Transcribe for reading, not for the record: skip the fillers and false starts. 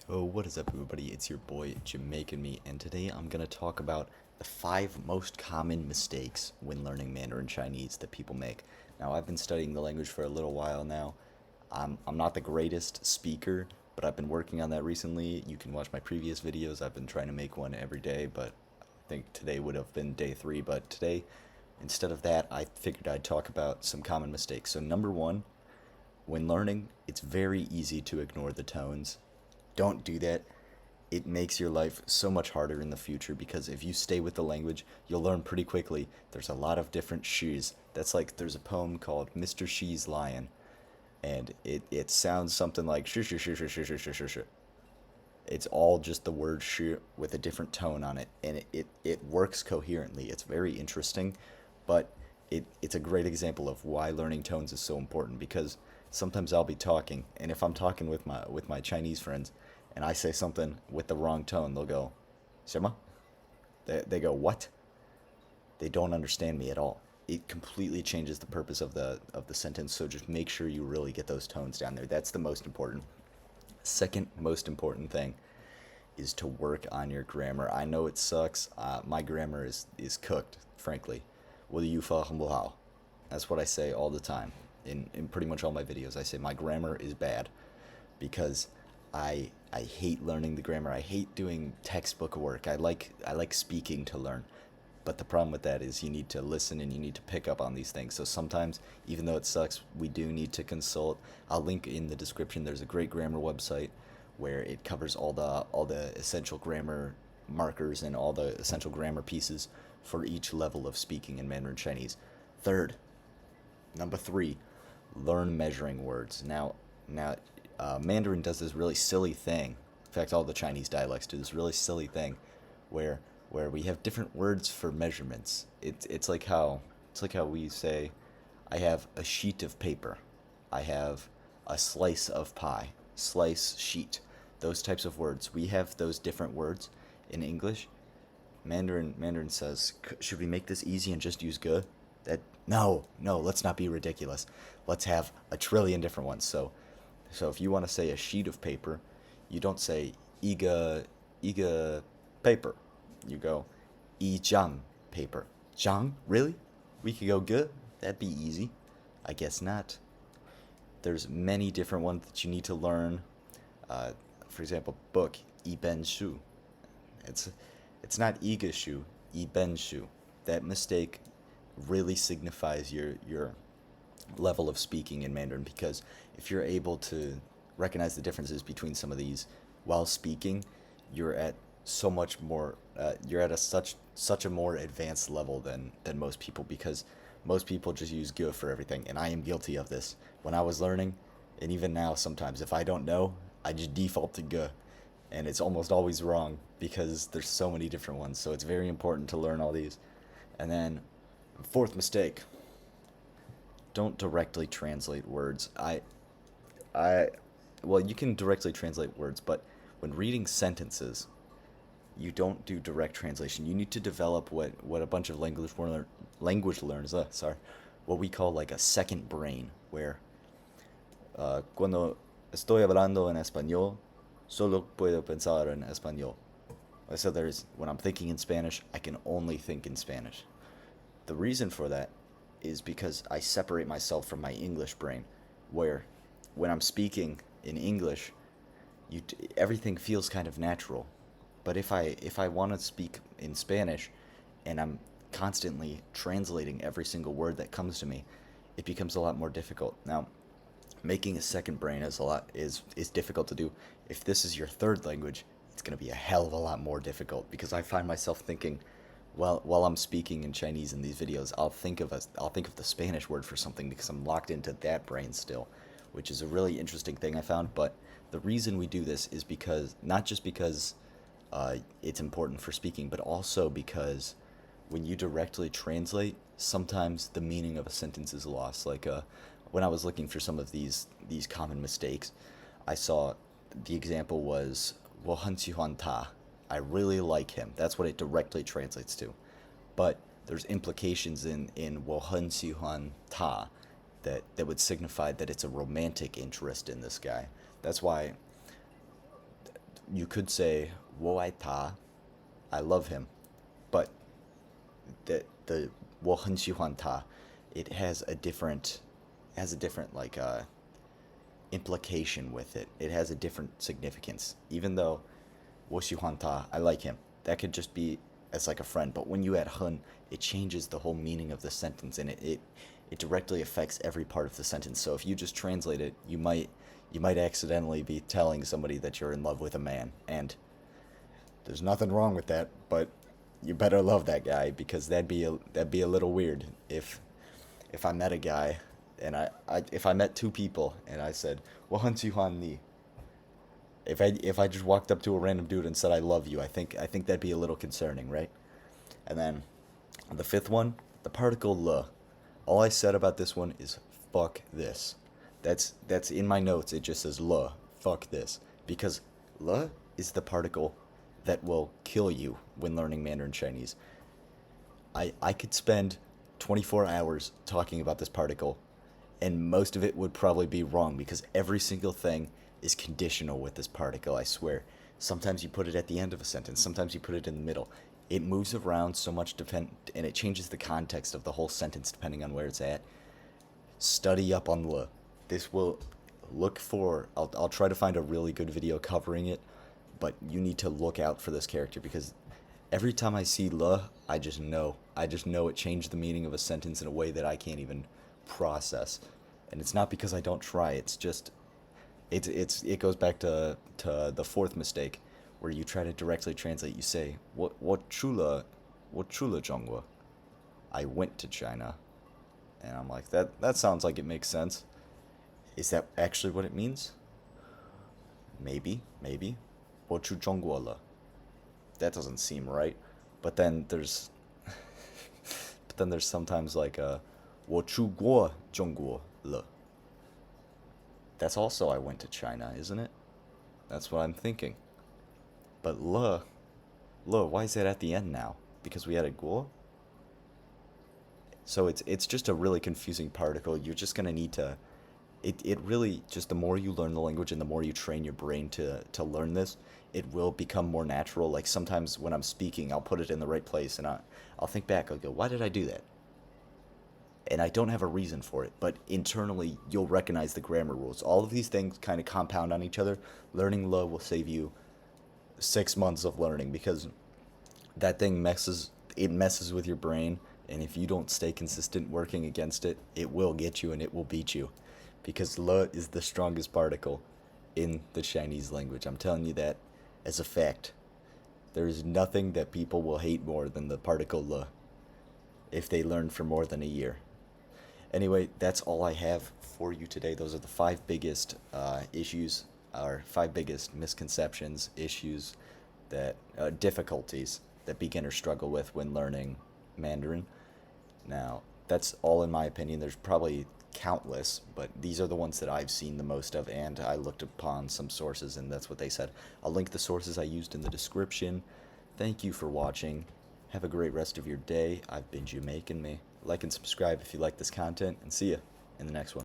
Oh, what is up, everybody? It's your boy Jamaican Me, and today I'm gonna talk about the 5 most common mistakes when learning Mandarin Chinese that people make. Now, I've been studying the language for a little while now. I'm not the greatest speaker, but I've been working on that recently. You can watch my previous videos. I've been trying to make one every day, but I think today would have been day 3. But today, instead of that, I figured I'd talk about some common mistakes. So, number one, when learning, it's very easy to ignore the tones. Don't do that. It makes your life so much harder in the future because if you stay with the language, you'll learn pretty quickly. There's a lot of different she's. That's like there's a poem called Mr. She's Lion, and it sounds something like sh sh sh sh sh sh sh sh sh. It's all just the word sh with a different tone on it, and it works coherently. It's very interesting, but it's a great example of why learning tones is so important because sometimes I'll be talking, and if I'm talking with my Chinese friends, and I say something with the wrong tone, they'll go, "Sima?" They go, "What?" They don't understand me at all. It completely changes the purpose of the sentence. So just make sure you really get those tones down there. That's the most important. Second most important thing is to work on your grammar. I know it sucks. My grammar is cooked, frankly. 我的语法很不好. That's what I say all the time. In pretty much all my videos, I say my grammar is bad because I hate learning the grammar. I hate doing textbook work. I like speaking to learn. But the problem with that is you need to listen and you need to pick up on these things. So sometimes, even though it sucks, we do need to consult. I'll link in the description. There's a great grammar website where it covers all the essential grammar markers and all the essential grammar pieces for each level of speaking in Mandarin Chinese. Third, number 3, learn measuring words. Now, Mandarin does this really silly thing. In fact, all the Chinese dialects do this really silly thing, where we have different words for measurements. It's like how we say, I have a sheet of paper, I have a slice of pie, slice, sheet. Those types of words. We have those different words in English. Mandarin says, should we make this easy and just use ge? That no, let's not be ridiculous. Let's have a trillion different ones. So if you want to say a sheet of paper, you don't say iga paper. You go jang paper. Zhang? Really? We could go ge? That'd be easy. I guess not. There's many different ones that you need to learn. Uh, for example, book, ben shu. It's it's not iga shu, ben shu. That mistake really signifies your level of speaking in Mandarin because if you're able to recognize the differences between some of these while speaking, you're at so much more. You're at such a more advanced level than most people because most people just use "ge" for everything, and I am guilty of this. When I was learning, and even now, sometimes if I don't know, I just default to "ge," and it's almost always wrong because there's so many different ones. So it's very important to learn all these. And then, fourth mistake, don't directly translate words. I, well, you can directly translate words, but when reading sentences, you don't do direct translation. You need to develop what a bunch of language learners, what we call like a second brain, where cuando estoy hablando en español, solo puedo pensar en español. So there's when I'm thinking in Spanish, I can only think in Spanish. The reason for that is because I separate myself from my English brain, where when I'm speaking in English, everything feels kind of natural. But if I want to speak in Spanish and I'm constantly translating every single word that comes to me, it becomes a lot more difficult. Now, making a second brain is difficult to do. If this is your third language, it's going to be a hell of a lot more difficult because I find myself thinking while I'm speaking in Chinese in these videos, I'll think of the Spanish word for something because I'm locked into that brain still, which is a really interesting thing I found. But the reason we do this is because not just because it's important for speaking, but also because when you directly translate, sometimes the meaning of a sentence is lost. Like when I was looking for some of these common mistakes, I saw the example was 我很喜欢他. I really like him. That's what it directly translates to. But there's implications in 我很喜欢他 that would signify that it's a romantic interest in this guy. That's why you could say 我爱他, I love him, but the 我很喜欢他, it has a different like implication with it. It has a different significance. Even though 我喜欢他, I like him. That could just be as like a friend, but when you add 很, it changes the whole meaning of the sentence, and it directly affects every part of the sentence. So if you just translate it, you might accidentally be telling somebody that you're in love with a man, and there's nothing wrong with that, but you better love that guy, because that'd be a little weird if I met a guy and if I met two people and I said 我很喜欢你. If I just walked up to a random dude and said I love you, I think that'd be a little concerning, right? And then the fifth one, the particle le. All I said about this one is fuck this. That's in my notes. It just says le, fuck this, because le is the particle that will kill you when learning Mandarin Chinese. I could spend 24 hours talking about this particle, and most of it would probably be wrong, because every single thing is conditional with this particle, I swear. Sometimes you put it at the end of a sentence, sometimes you put it in the middle. It moves around so much, and it changes the context of the whole sentence depending on where it's at. Study up on le. This will look for. I'll try to find a really good video covering it, but you need to look out for this character, because every time I see le, I just know it changed the meaning of a sentence in a way that I can't even process. And it's not because I don't try. It's just it goes back to the fourth mistake, where you try to directly translate. You say what chula Zhongguo. I went to China, and I'm like, that sounds like it makes sense. Is that actually what it means? Maybe. 我去中国了. That doesn't seem right. But then there's sometimes like 我出国中国了. That's also I went to China, isn't it? That's what I'm thinking. But le, why is that at the end now? Because we had a guo? So it's just a really confusing particle. You're just gonna need to. It really just, the more you learn the language and the more you train your brain to learn this, it will become more natural. Like sometimes when I'm speaking, I'll put it in the right place, and I'll think back. I'll go, why did I do that? And I don't have a reason for it, but internally you'll recognize the grammar rules. All of these things kind of compound on each other. Learning le will save you 6 months of learning, because that thing messes with your brain, and if you don't stay consistent working against it, it will get you and it will beat you, because le is the strongest particle in the Chinese language. I'm telling you that as a fact. There is nothing that people will hate more than the particle le, if they learn for more than a year. Anyway, that's all I have for you today. Those are the 5 biggest issues, or 5 biggest misconceptions, issues, that difficulties that beginners struggle with when learning Mandarin. Now, that's all in my opinion. There's probably countless, but these are the ones that I've seen the most of, and I looked upon some sources, and that's what they said. I'll link the sources I used in the description. Thank you for watching. Have a great rest of your day. I've been Jamaican Me. Like and subscribe if you like this content, and see ya in the next one.